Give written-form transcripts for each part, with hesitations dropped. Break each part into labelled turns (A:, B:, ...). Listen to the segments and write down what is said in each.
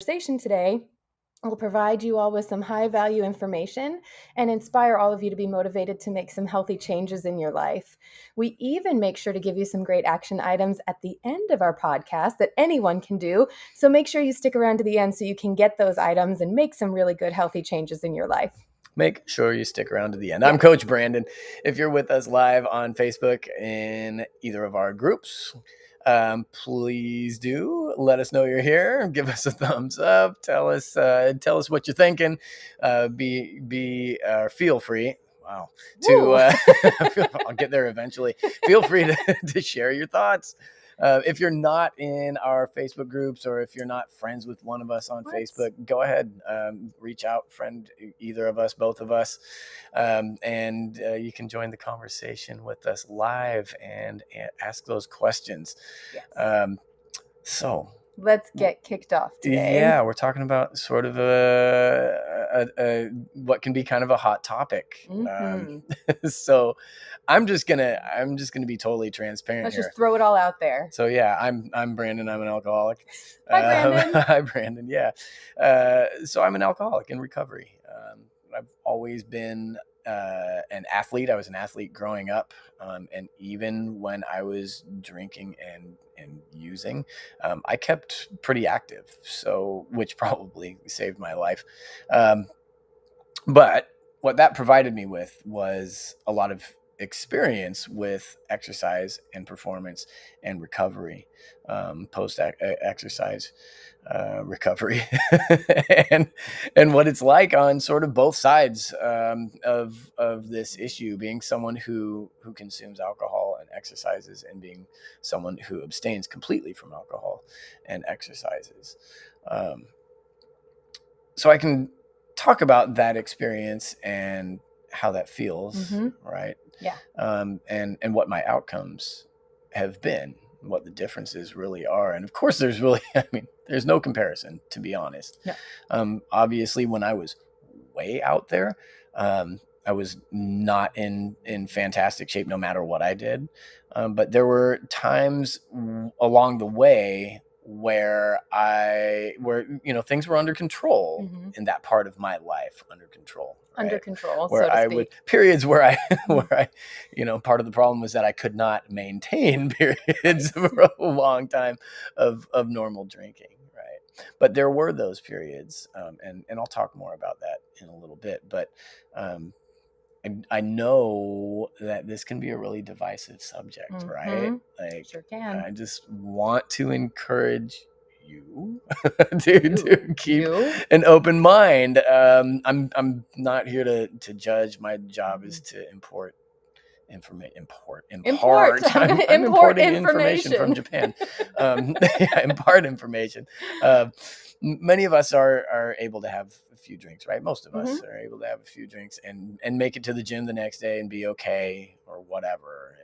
A: Conversation today will provide you all with some high value information and inspire all of you to be motivated to make some healthy changes in your life. We even make sure to give you some great action items at the end of our podcast that anyone can do. So make sure you stick around to the end so you can get those items and make some really good healthy changes in your life.
B: Make sure you stick around to the end. I'm Coach Brandon. If you're with us live on Facebook in either of our groups, please do let us know you're here. Give us a thumbs up. Tell us what you're thinking. Feel free. Wow. I'll get there eventually. Feel free to share your thoughts. If you're not in our Facebook groups, or if you're not friends with one of us on Facebook, go ahead, reach out, friend either of us, both of us, and you can join the conversation with us live and ask those questions.
A: Yes.
B: So
A: let's get kicked off today.
B: Yeah, we're talking about sort of a what can be kind of a hot topic. So I'm just gonna be totally transparent.
A: Let's
B: here.
A: Just throw it all out there.
B: So yeah, I'm Brandon. I'm an alcoholic.
A: Hi, Brandon.
B: Hi, Brandon. Yeah. So I'm an alcoholic in recovery. I've always been an athlete. I was an athlete growing up, and even when I was drinking and using, I kept pretty active. So, which probably saved my life. But what that provided me with was a lot of experience with exercise and performance and recovery, post exercise recovery, and what it's like on sort of both sides of this issue, being someone who consumes alcohol and exercises, and being someone who abstains completely from alcohol and exercises. So I can talk about that experience and how that feels, right?
A: Yeah.
B: And what my outcomes have been, what the differences really are. And of course, there's no comparison, to be honest.
A: Yeah.
B: Obviously, when I was way out there, I was not in fantastic shape no matter what I did. But there were times along the way where things were under control, in that part of my life, under control. Right?
A: Under control,
B: where
A: so to
B: I
A: speak.
B: would periods where I part of the problem was that I could not maintain periods for a long time of normal drinking. Right. But there were those periods, and I'll talk more about that in a little bit. But I know that this can be a really divisive subject, right? Like,
A: sure can.
B: I just want to encourage you to keep an open mind. I'm not here to judge. My job is to import information. I'm importing information from Japan. Impart information. Many of us are able to have a few drinks, right? Most of us are able to have a few drinks and make it to the gym the next day and be okay, or whatever.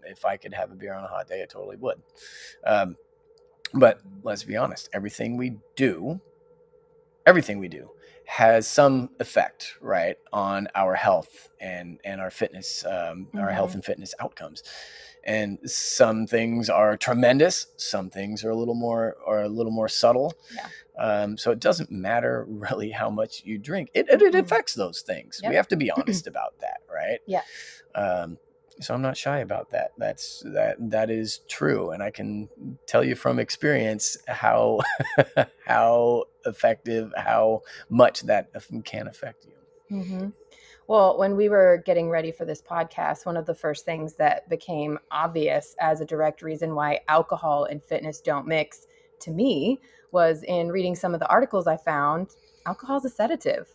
B: If I could have a beer on a hot day, I totally would. But let's be honest, everything we do has some effect, right, on our health and our fitness, our health and fitness outcomes. And some things are tremendous. Some things are a little more subtle.
A: Yeah.
B: So it doesn't matter really how much you drink. It affects those things. Yep. We have to be honest about that, right?
A: Yeah.
B: So I'm not shy about that. That is true, and I can tell you from experience how effective, how much that can affect you.
A: Well, when we were getting ready for this podcast, one of the first things that became obvious as a direct reason why alcohol and fitness don't mix, to me, was in reading some of the articles I found. Alcohol is a sedative.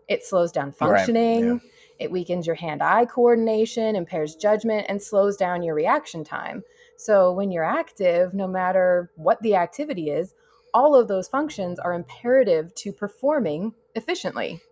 A: It slows down functioning. Right. Yeah. It weakens your hand-eye coordination, impairs judgment, and slows down your reaction time. So when you're active, no matter what the activity is, all of those functions are imperative to performing efficiently.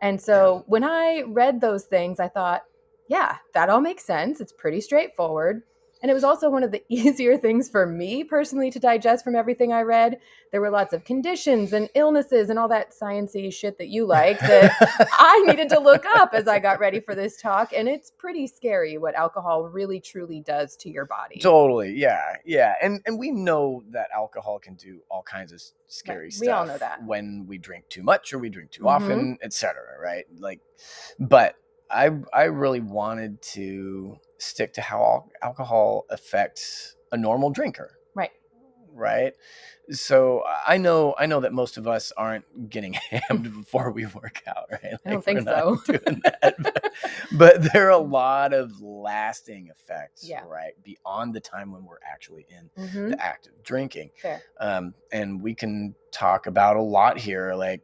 A: And so when I read those things, I thought, yeah, that all makes sense. It's pretty straightforward. And it was also one of the easier things for me personally to digest from everything I read. There were lots of conditions and illnesses and all that sciencey shit that you like that I needed to look up as I got ready for this talk. And it's pretty scary what alcohol really truly does to your body.
B: Totally. Yeah. Yeah. And we know that alcohol can do all kinds of scary stuff.
A: We all know that.
B: When we drink too much or we drink too often, etc. Right? Like, but I really wanted to stick to how alcohol affects a normal drinker. Right. So I know that most of us aren't getting hammed before we work out, right? Like,
A: I don't think so.
B: Doing that. But there are a lot of lasting effects, right? Beyond the time when we're actually in the act of drinking.
A: Fair.
B: And we can talk about a lot here, like,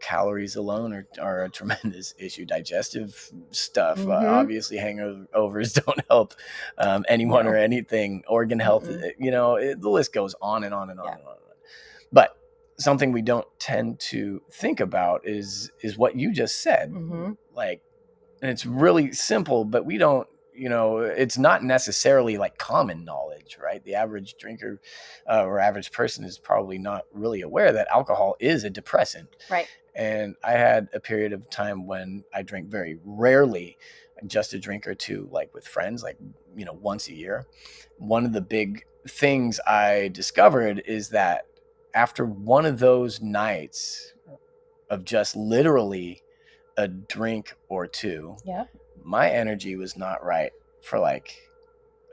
B: calories alone are a tremendous issue. Digestive stuff, obviously hangovers don't help anyone or anything. Organ health, the list goes on and on and on and on. But something we don't tend to think about is what you just said. Like, and it's really simple, but we don't, it's not necessarily like common knowledge, right? The average drinker or average person is probably not really aware that alcohol is a depressant.
A: Right.
B: And I had a period of time when I drank very rarely, just a drink or two, like with friends, like, once a year. One of the big things I discovered is that after one of those nights of just literally a drink or two, my energy was not right for like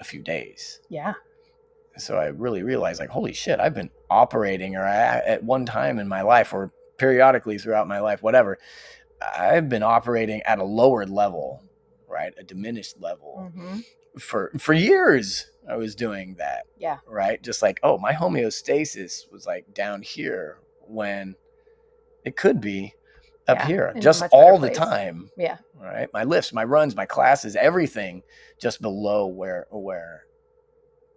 B: a few days.
A: Yeah.
B: So I really realized, like, holy shit, I've been operating, or at one time in my life, or periodically throughout my life, whatever, I've been operating at a lower level, right? A diminished level. For years. I was doing that.
A: Yeah.
B: Right. Just like, oh, my homeostasis was like down here when it could be up here, just all the time.
A: Yeah.
B: Right. My lifts, my runs, my classes, everything just below where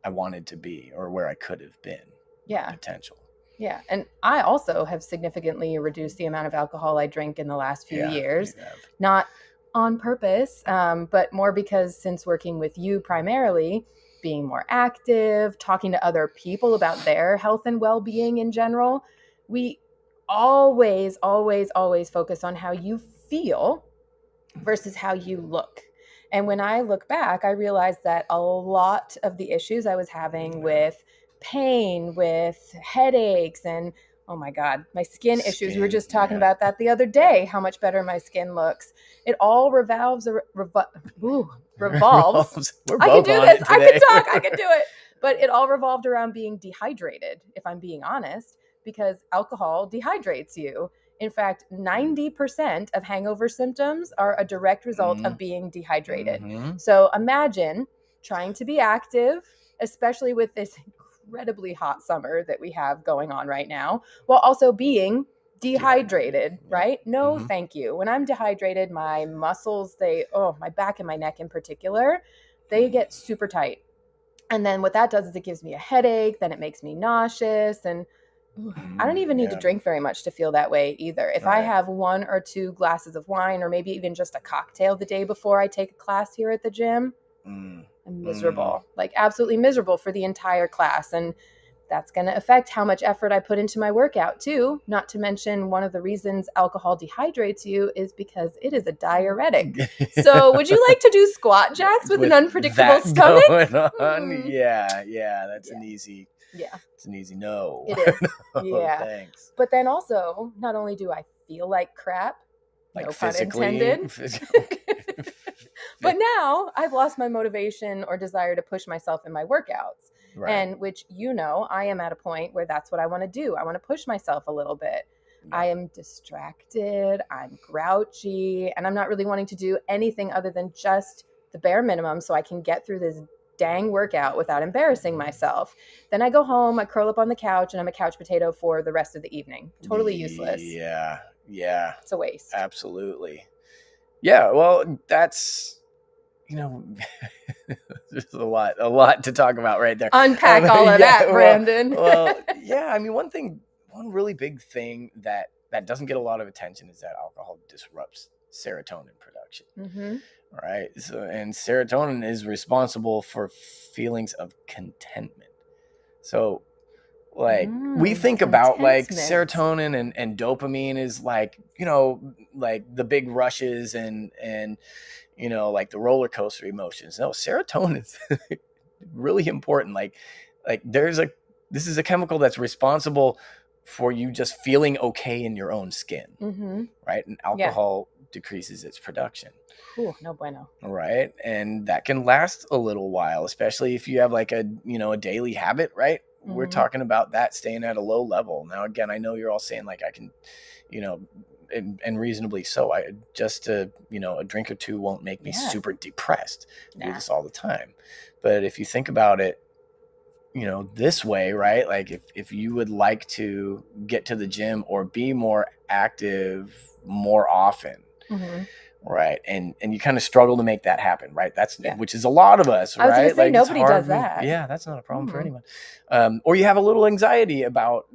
B: I wanted to be, or where I could have been.
A: Yeah.
B: Potential.
A: Yeah. And I also have significantly reduced the amount of alcohol I drink in the last few years. Not on purpose, but more because since working with you primarily, being more active, talking to other people about their health and well-being in general, we always focus on how you feel versus how you look. And when I look back, I realized that a lot of the issues I was having with pain, with headaches, and oh my God, my skin issues. We were just talking about that the other day, how much better my skin looks. It all revolves.
B: We're
A: I
B: both
A: can do
B: on
A: this.
B: it
A: I
B: today.
A: can talk. I can do it. But it all revolved around being dehydrated, if I'm being honest, because alcohol dehydrates you. In fact, 90% of hangover symptoms are a direct result of being dehydrated. So imagine trying to be active, especially with this incredibly hot summer that we have going on right now, while also being dehydrated, right? No, thank you. When I'm dehydrated, my muscles, my back and my neck in particular, they get super tight. And then what that does is it gives me a headache, then it makes me nauseous, and I don't even need to drink very much to feel that way either. If I have 1 or 2 glasses of wine, or maybe even just a cocktail the day before I take a class here at the gym, I'm miserable, like absolutely miserable for the entire class. And that's going to affect how much effort I put into my workout too. Not to mention, one of the reasons alcohol dehydrates you is because it is a diuretic. So would you like to do squat jacks with an unpredictable stomach?
B: Yeah. That's an easy. Yeah. It's an easy no.
A: It is. Yeah.
B: Thanks.
A: But then also, not only do I feel like crap,
B: like
A: no
B: physically,
A: pun intended. But now I've lost my motivation or desire to push myself in my workouts. Right. And which, I am at a point where that's what I want to do. I want to push myself a little bit. Yeah. I am distracted. I'm grouchy, and I'm not really wanting to do anything other than just the bare minimum so I can get through this dang workout without embarrassing myself. Then I go home, I curl up on the couch, and I'm a couch potato for the rest of the evening. Totally useless.
B: Yeah.
A: It's a waste.
B: Absolutely. Yeah. Well, that's, there's a lot to talk about right there.
A: Unpack all of that, Brandon.
B: Well, yeah. I mean, one really big thing that doesn't get a lot of attention is that alcohol disrupts serotonin production.
A: Mm-hmm.
B: Right. So, and serotonin is responsible for feelings of contentment. So, like, we think about like serotonin and dopamine is like, like the big rushes and like the roller coaster emotions. No, serotonin is really important. Like this is a chemical that's responsible for you just feeling okay in your own skin.
A: Mm-hmm.
B: Right. And alcohol decreases its production.
A: Ooh, no bueno.
B: Right. And that can last a little while, especially if you have like a daily habit, right? Mm-hmm. We're talking about that staying at a low level. Now, again, I know you're all saying like I can, and reasonably so. I just a drink or two won't make me super depressed. I do this all the time. But if you think about it, this way, right? Like if you would like to get to the gym or be more active more often, mm-hmm. right? And you kind of struggle to make that happen, right? That's which is a lot of us, right?
A: I was going to say, nobody does that.
B: Yeah, that's not a problem for anyone. Or you have a little anxiety about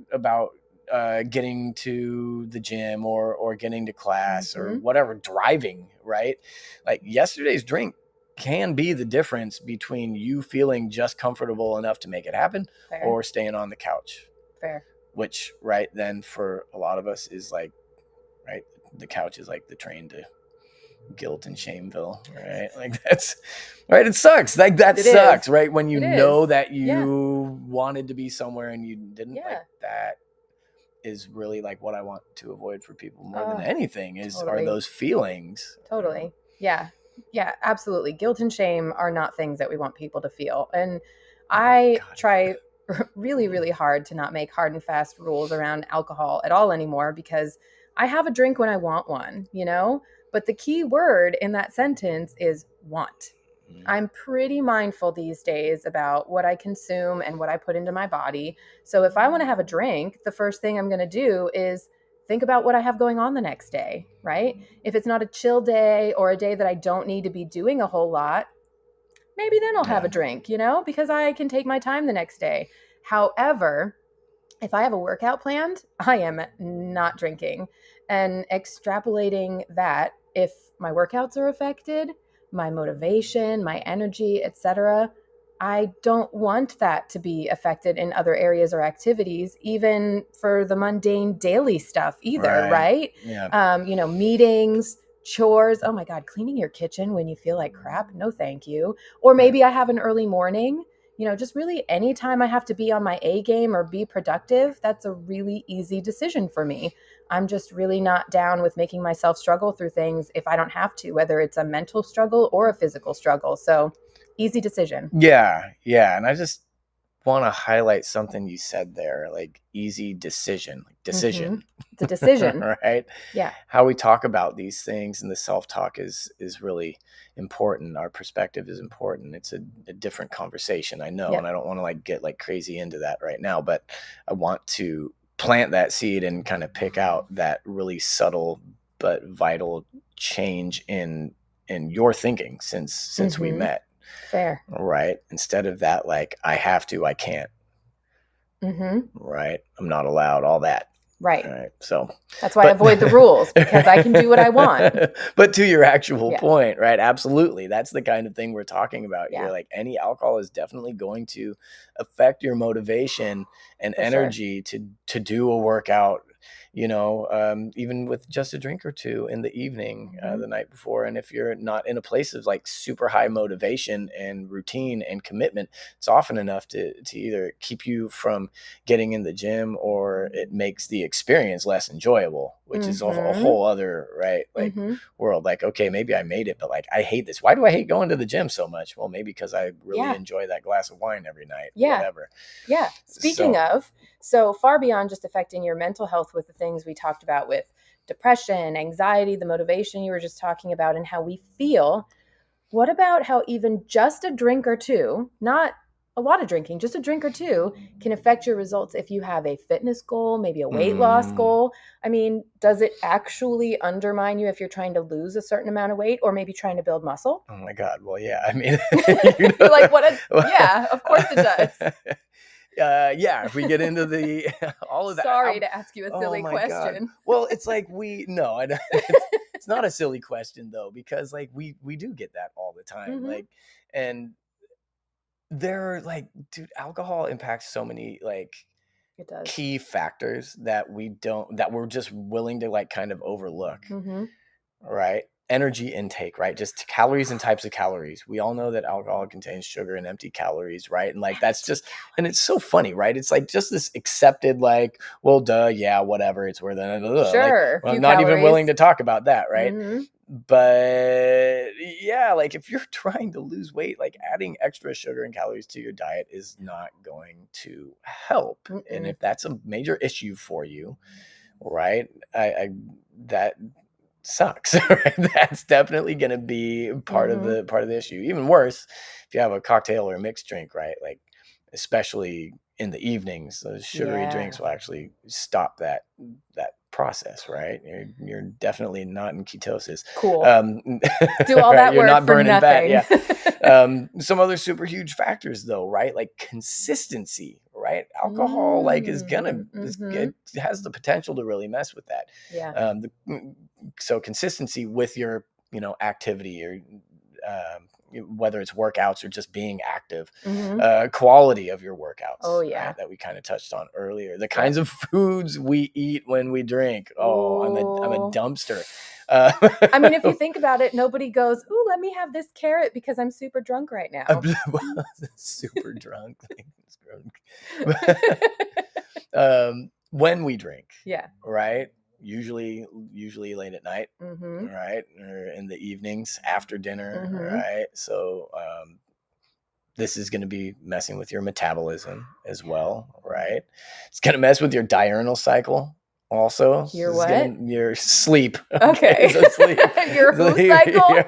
B: getting to the gym or getting to class mm-hmm. or whatever, driving, right? Like yesterday's drink can be the difference between you feeling just comfortable enough to make it happen or staying on the couch.
A: Fair.
B: Which, right, then for a lot of us is like, right, the couch is like the train to guilt and shameville, right? Like that's, right, it sucks. Like that sucks, right? When you know that you wanted to be somewhere and you didn't, like that is really like what I want to avoid for people more than anything are those feelings.
A: Totally. Yeah, absolutely. Guilt and shame are not things that we want people to feel. And I try really, really hard to not make hard and fast rules around alcohol at all anymore because I have a drink when I want one, But the key word in that sentence is want. I'm pretty mindful these days about what I consume and what I put into my body. So if I want to have a drink, the first thing I'm going to do is think about what I have going on the next day, right? If it's not a chill day or a day that I don't need to be doing a whole lot, maybe then I'll have a drink, because I can take my time the next day. However, if I have a workout planned, I am not drinking. And extrapolating that, if my workouts are affected, my motivation, my energy, etc., I don't want that to be affected in other areas or activities, even for the mundane daily stuff either, right?
B: Yeah.
A: Meetings, chores. Oh my God, cleaning your kitchen when you feel like crap. No, thank you. Or maybe I have an early morning, just really anytime I have to be on my A game or be productive, that's a really easy decision for me. I'm just really not down with making myself struggle through things if I don't have to, whether it's a mental struggle or a physical struggle. So easy decision.
B: Yeah. And I just want to highlight something you said there, like easy decision, like decision.
A: Mm-hmm. It's a decision.
B: Right?
A: Yeah.
B: How we talk about these things and the self-talk is really important. Our perspective is important. It's a different conversation, I know, and I don't want to like get like crazy into that right now, but I want to plant that seed and kind of pick out that really subtle but vital change in your thinking since mm-hmm. we met.
A: Fair.
B: Right. Instead of that, like, I have to, I can't.
A: Mm-hmm.
B: Right. I'm not allowed, all that.
A: Right.
B: So
A: that's why I avoid the rules, because I can do what I want.
B: But to your actual point, right? Absolutely. That's the kind of thing we're talking about here. Like any alcohol is definitely going to affect your motivation and energy to do a workout, even with just a drink or two in the evening, the night before. And if you're not in a place of like super high motivation and routine and commitment, it's often enough to either keep you from getting in the gym or it makes the experience less enjoyable, which is a whole other, right? Like world. Like, okay, maybe I made it, but like, I hate this. Why do I hate going to the gym so much? Well, maybe because I really enjoy that glass of wine every night. Whatever.
A: Yeah. Speaking of, so far beyond just affecting your mental health with the things we talked about with depression, anxiety, the motivation you were just talking about, and how we feel, what about how even just a drink or two, not a lot of drinking, just a drink or two, can affect your results if you have a fitness goal, maybe a weight loss goal? I mean, does it actually undermine you if you're trying to lose a certain amount of weight or maybe trying to build muscle?
B: Oh my God. Well, yeah. I mean,
A: you're like, yeah, of course it does.
B: If we get into the all of that.
A: Sorry to ask you a silly question.
B: God. Well, it's like It's not a silly question though, because like we do get that all the time. Like, and there are like, dude, alcohol impacts so many like
A: It does.
B: key factors that we're just willing to like kind of overlook. Right? Energy intake, right? Just calories and types of calories. We all know that alcohol contains sugar and empty calories, right? And like that's just, and it's so funny, right? It's like just this accepted, like, well, duh, yeah, whatever. It's worth it.
A: Sure.
B: Like, well, I'm not even willing to talk about that, right? But yeah, like if you're trying to lose weight, like adding extra sugar and calories to your diet is not going to help. And if that's a major issue for you, right? That sucks. Right? That's definitely going to be part of the issue. Even worse, if you have a cocktail or a mixed drink, right? Like especially in the evenings, those sugary drinks will actually stop that process, right? You're definitely not in ketosis.
A: Cool. Do all that
B: you're
A: work
B: not
A: for
B: burning
A: nothing.
B: fat. Yeah. Some other super huge factors though, right? Like consistency, right? Alcohol like is gonna it has the potential to really mess with that.
A: Yeah.
B: So consistency with your activity or whether it's workouts or just being active, quality of your workouts.
A: Oh yeah,
B: right, that we kind of touched on earlier. The kinds of foods we eat when we drink. Oh, I'm a dumpster.
A: I mean, if you think about it, nobody goes, "Ooh, let me have this carrot because I'm super drunk right now."
B: Super drunk. When we drink, right? Usually late at night, right? Or in the evenings after dinner, right? So this is going to be messing with your metabolism as well, right? It's going to mess with your diurnal cycle also.
A: Your what?
B: Your sleep.
A: Okay.
B: So sleep.
A: Your who cycle?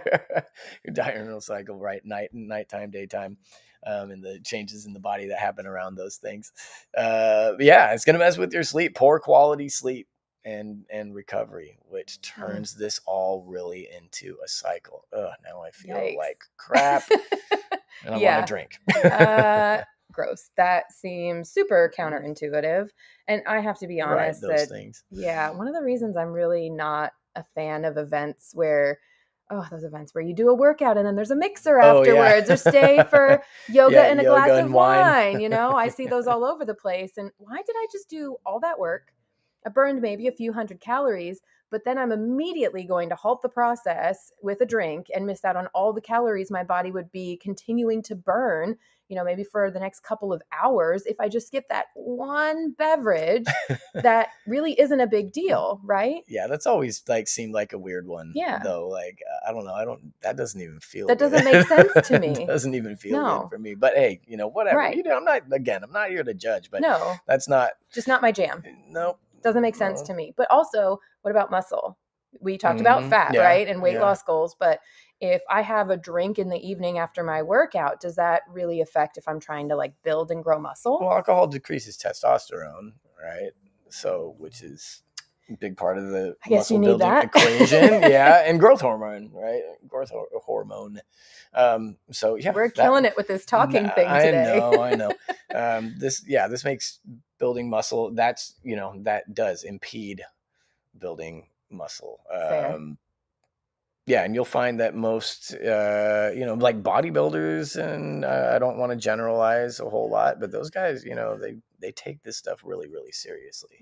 B: Your diurnal cycle, right? Nighttime, daytime. And the changes in the body that happen around those things. Yeah, it's going to mess with your sleep, poor quality sleep and recovery, which turns this all really into a cycle. Now I feel like crap and I want to drink.
A: Gross. That seems super counterintuitive. And I have to be honest
B: those things.
A: Yeah, one of the reasons I'm really not a fan of events where those events where you do a workout and then there's a mixer afterwards or stay for yoga and a glass of wine. I see those all over the place. And why did I just do all that work? I burned maybe a few hundred calories, but then I'm immediately going to halt the process with a drink and miss out on all the calories my body would be continuing to burn, maybe for the next couple of hours if I just skip that one beverage that really isn't a big deal, right?
B: Yeah, that's always like seemed like a weird one.
A: Yeah.
B: Though, like that doesn't even feel
A: that
B: good.
A: Doesn't make sense to me.
B: It doesn't even feel good for me. But hey, whatever.
A: Right.
B: I'm not here to judge, but
A: no,
B: that's
A: just not my jam.
B: Nope.
A: Doesn't make sense to me. But also, what about muscle? We talked about fat, right? And weight loss goals. But if I have a drink in the evening after my workout, does that really affect if I'm trying to like build and grow muscle?
B: Well, alcohol decreases testosterone, right? So, which is a big part of the muscle building equation. Yeah. And growth hormone, right? Growth hormone. So yeah.
A: We're killing it with this talking thing today.
B: I know. This makes building muscle. That does impede building muscle. Yeah, and you'll find that most, like bodybuilders, and I don't want to generalize a whole lot, but those guys, they take this stuff really, really seriously,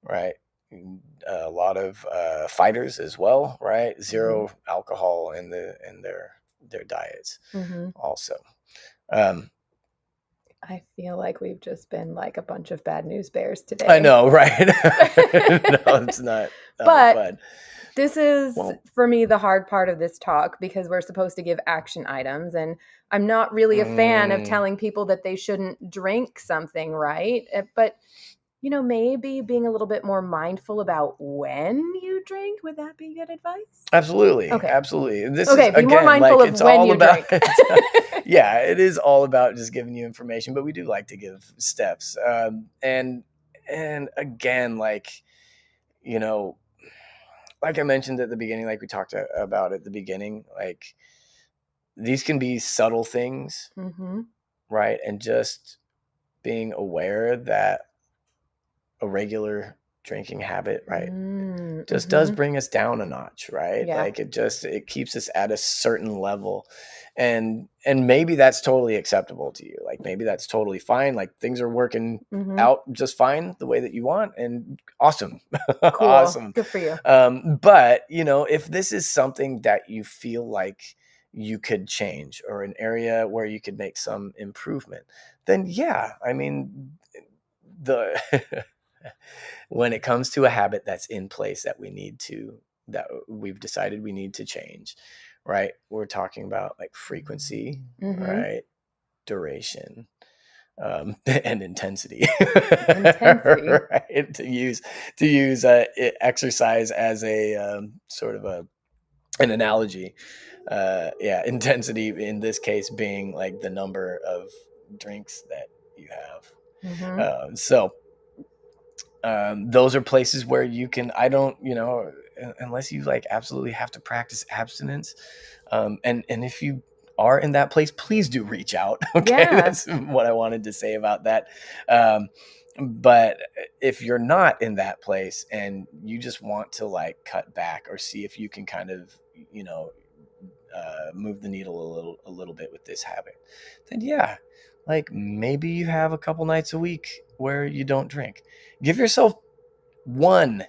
B: right? A lot of fighters as well, right? Zero alcohol in their diets, also.
A: I feel like we've just been like a bunch of bad news bears today.
B: I know, right? No, it's not.
A: But this is, for me, the hard part of this talk because we're supposed to give action items. And I'm not really a fan of telling people that they shouldn't drink something, right? But, maybe being a little bit more mindful about when you drink. Would that be good advice?
B: Absolutely. Okay. Absolutely. Be
A: more mindful of when you drink.
B: Yeah, it is all about just giving you information, but we do like to give steps. And again, like I mentioned at the beginning, like we talked about at the beginning, like these can be subtle things, right? And just being aware that a regular drinking habit, right?
A: Mm,
B: Just does
A: mhm.
B: bring us down a notch, right?
A: Yeah.
B: Like it keeps us at a certain level. And maybe that's totally acceptable to you. Like maybe that's totally fine. Like things are working
A: Mhm.
B: out just fine the way that you want, and awesome.
A: Cool.
B: Awesome.
A: Good for you.
B: But if this is something that you feel like you could change, or an area where you could make some improvement, then yeah, I mean, the when it comes to a habit that's in place that that we've decided we need to change, right? We're talking about like frequency,
A: Mhm.
B: right? Duration, and intensity.
A: Intensity.
B: Right? To use exercise as a sort of an analogy. Yeah, intensity in this case being like the number of drinks that you have.
A: Mhm.
B: So those are places where you can, I don't, unless you like absolutely have to practice abstinence. And if you are in that place, please do reach out. Okay.
A: Yeah.
B: That's what I wanted to say about that. But if you're not in that place and you just want to like cut back or see if you can kind of, move the needle a little bit with this habit, then yeah, like maybe you have a couple nights a week where you don't drink. Give yourself 1-2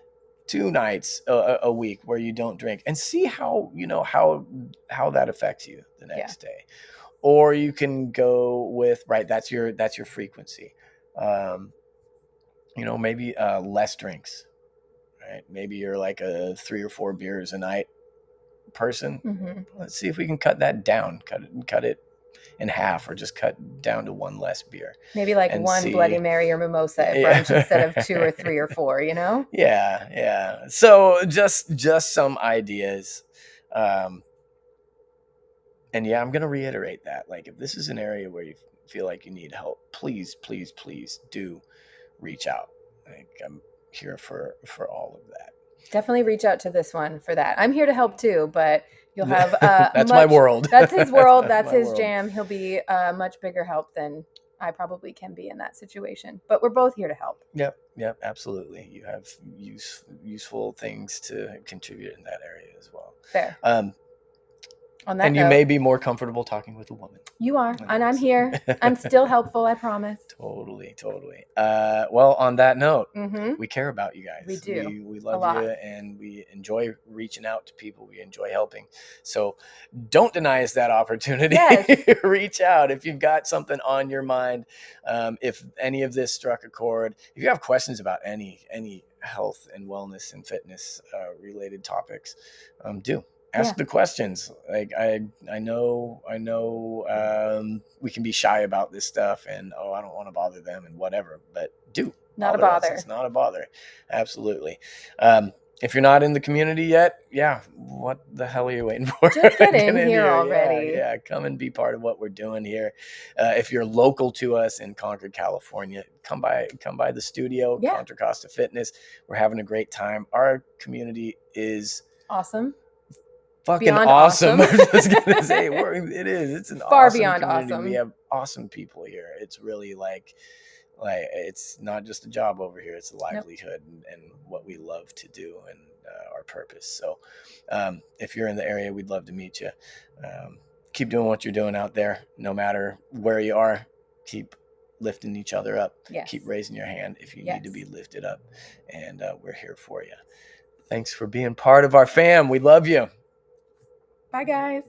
B: nights a week where you don't drink, and see how that affects you the
A: Yeah.
B: next day. Or you can go with, right, that's your frequency. Maybe less drinks, right? Maybe you're like a 3 or 4 beers a night person.
A: Mhm.
B: Let's see if we can cut that down, cut it in half, or just cut down to 1 less beer
A: Maybe like
B: and
A: one Bloody
B: see.
A: Mary or mimosa at
B: Yeah.
A: brunch instead of 2 or 3 or 4, you know?
B: Yeah. So just some ideas. And yeah, I'm going to reiterate that. Like, if this is an area where you feel like you need help, please do reach out. Like, I'm here for all of that.
A: Definitely reach out to this one for that. I'm here to help too, but you'll have
B: That's my world.
A: That's his world. That's
B: my
A: his
B: world.
A: jam. He'll be a much bigger help than I probably can be in that situation. But we're both here to help.
B: Yep, absolutely. You have useful things to contribute in that area as well.
A: Fair. On that
B: And you
A: note,
B: may be more comfortable talking with a woman.
A: You are, and I'm here. I'm still helpful, I promise.
B: Totally. Well, on that note,
A: Mhm.
B: we care about you guys.
A: We do.
B: We
A: A
B: love
A: lot.
B: you, and we enjoy reaching out to people. We enjoy helping. So don't deny us that opportunity.
A: Yes.
B: Reach out if you've got something on your mind. If any of this struck a chord, if you have questions about any health and wellness and fitness related topics, do ask the questions. Like I know we can be shy about this stuff, and I don't want to bother them and whatever, but
A: Not a bother.
B: It's not a bother. Absolutely. If you're not in the community yet, what the hell are you waiting for?
A: Just get in here already.
B: Yeah, come and be part of what we're doing here. If you're local to us in Concord, California, come by the studio, Contra Costa Fitness. We're having a great time. Our community is
A: awesome.
B: Fucking beyond awesome. I'm just gonna say it is. It's an
A: far
B: awesome
A: beyond
B: community.
A: Awesome.
B: We have awesome people here. It's really like it's not just a job over here. It's a livelihood and what we love to do, and our purpose. So if you're in the area, we'd love to meet you. Keep doing what you're doing out there, no matter where you are. Keep lifting each other up. Keep raising your hand if you need to be lifted up, and we're here for you. Thanks for being part of our fam. We love you.
A: Bye, guys.